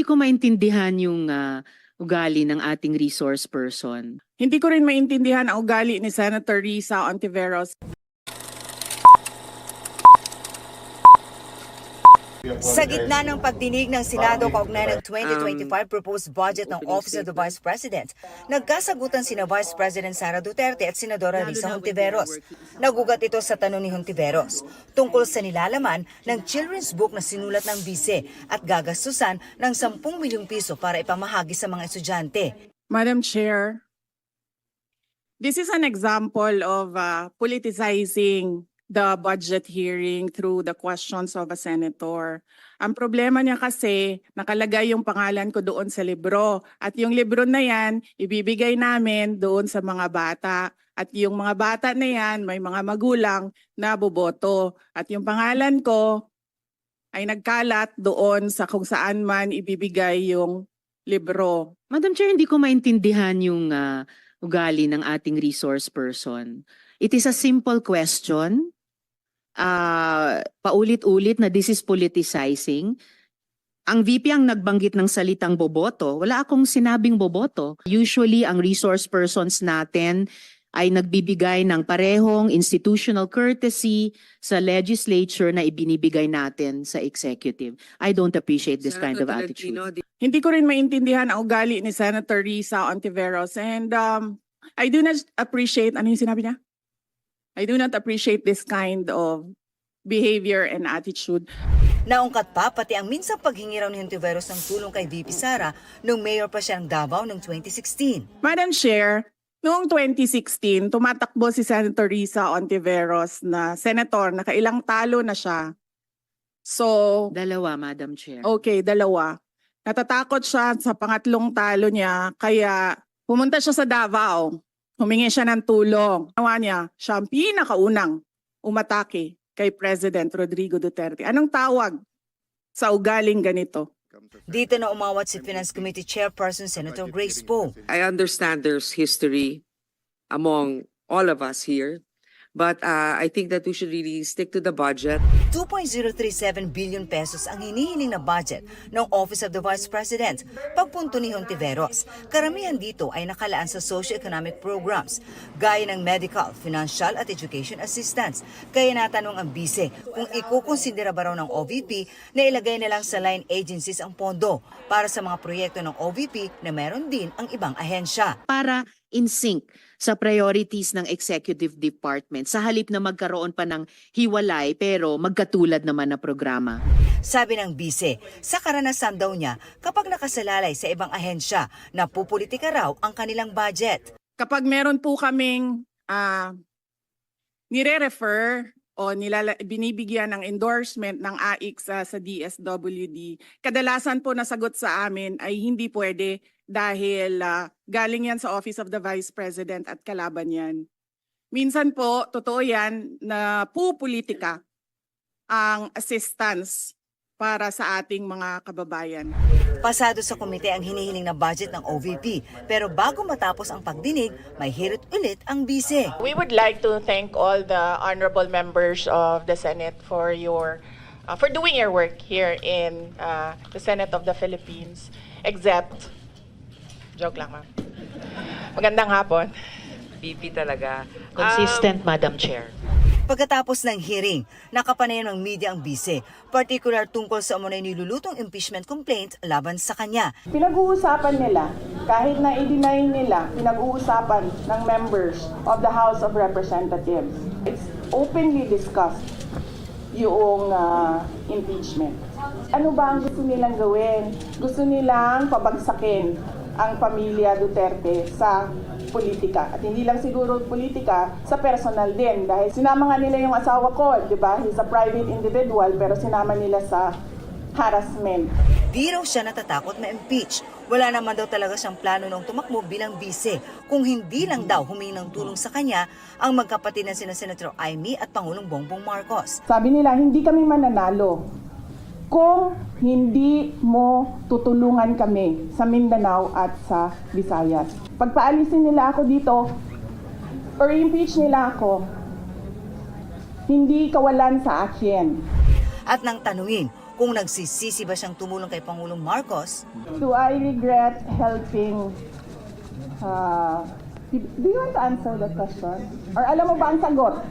hindi ko maintindihan yung ugali ng ating resource person. Hindi ko rin maintindihan ang ugali ni Senator Risa Ontiveros. Sa gitna ng pagdinig ng Senado kaugnay ng 2025 proposed budget ng Office of the Vice President, nagkasagutan sina Vice President Sara Duterte at Senadora Risa Hontiveros. Nagugat ito sa tanong ni Hontiveros tungkol sa nilalaman ng children's book na sinulat ng bise at gagastusan ng 10 milyong piso para ipamahagi sa mga estudyante. Madam Chair, this is an example of politicizing the budget hearing through the questions of a senator. Ang problema niya kasi, nakalagay yung pangalan ko doon sa libro. At yung libro na yan, ibibigay namin doon sa mga bata. At yung mga bata na yan, may mga magulang na boboto. At yung pangalan ko ay nagkalat doon sa kung saan man ibibigay yung libro. Madam Chair, hindi ko maintindihan yung ugali ng ating resource person. It is a simple question. Paulit-ulit na this is politicizing. Ang VP ang nagbanggit ng salitang boboto. Wala akong sinabing boboto. Usually, ang resource persons natin ay nagbibigay ng parehong institutional courtesy sa legislature na ibinibigay natin sa executive. I don't appreciate this kind of attitude. Hindi ko rin maintindihan ang ugali ni Senator Risa Ontiveros. And I do not appreciate, ano yung sinabi niya? I do not appreciate this kind of behavior and attitude. Naungkat pa pati ang minsang paghingi raw ni Hontiveros ng tulong kay VP Sara nung mayor pa siya ng Davao noong 2016. Madam Chair, noong 2016, tumatakbo si Senator Risa Ontiveros na senator, nakailang talo na siya. So, Dalawa, Madam Chair. okay, dalawa. Natatakot siya sa pangatlong talo niya, kaya pumunta siya sa Davao. Humingi siya ng tulong. Nawa niya, siya ang pinakaunang umatake kay President Rodrigo Duterte. Anong tawag sa ugaling ganito? Dito na umawat si Finance Committee Chairperson Senator Grace Poe. I understand there's history among all of us here, but I think that we should really stick to the budget. 2.037 billion pesos ang hinihiling na budget ng Office of the Vice President. Pagpunto ni Hontiveros, karamihan dito ay nakalaan sa socio-economic programs, gaya ng medical, financial at education assistance. Kaya natanong ang bise kung ikukonsidera ba raw ng OVP na ilagay na lang sa line agencies ang pondo para sa mga proyekto ng OVP na meron din ang ibang ahensya. Para in sync sa priorities ng executive department sa halip na magkaroon pa ng hiwalay pero magkatulad naman na programa. Sabi ng bise, sa karanasan daw niya kapag nakasalalay sa ibang ahensya, napupolitika raw ang kanilang budget. Kapag meron po kaming nire-refer o binibigyan ng endorsement ng AIC sa DSWD, kadalasan po nasagot sa amin ay hindi pwede dahil galing yan sa Office of the Vice President at kalaban yan. Minsan po, totoo yan na pupolitika ang assistance para sa ating mga kababayan. Pasado sa komite ang hinihiling na budget ng OVP, pero bago matapos ang pagdinig, may hirit ulit ang bise. We would like to thank all the honorable members of the Senate for doing your work here in the Senate of the Philippines, except, joke lang ma'am. Magandang hapon. BP talaga. Consistent, Madam Chair. Pagkatapos ng hearing, nakapanayan ng media ang bise, particular tungkol sa umunay nilulutong impeachment complaint laban sa kanya. Pinag-uusapan nila, kahit na i-deny nila, pinag-uusapan ng members of the House of Representatives. It's openly discussed yung impeachment. Ano ba ang gusto nilang gawin? Gusto nilang pabagsakin ang pamilya Duterte sa politika. At hindi lang siguro politika, sa personal din. Dahil sinama nga nila yung asawa ko, di ba? He's a private individual, pero sinama nila sa harassment. Di raw siya natatakot ma-impeach. Wala naman daw talaga siyang plano nung tumakbo bilang bise. Kung hindi lang daw humingi ng tulong sa kanya ang magkapatid na sina Senator Amy at Pangulong Bongbong Marcos. Sabi nila, hindi kami mananalo kung hindi mo tutulungan kami sa Mindanao at sa Visayas. Pagpaalisin nila ako dito or impeach nila ako, hindi kawalan sa akin. At nang tanungin Kung nagsisisi ba siyang tumulong kay Pangulong Marcos, Do I regret helping? Do you want to answer that question? Or alam mo ba ang sagot?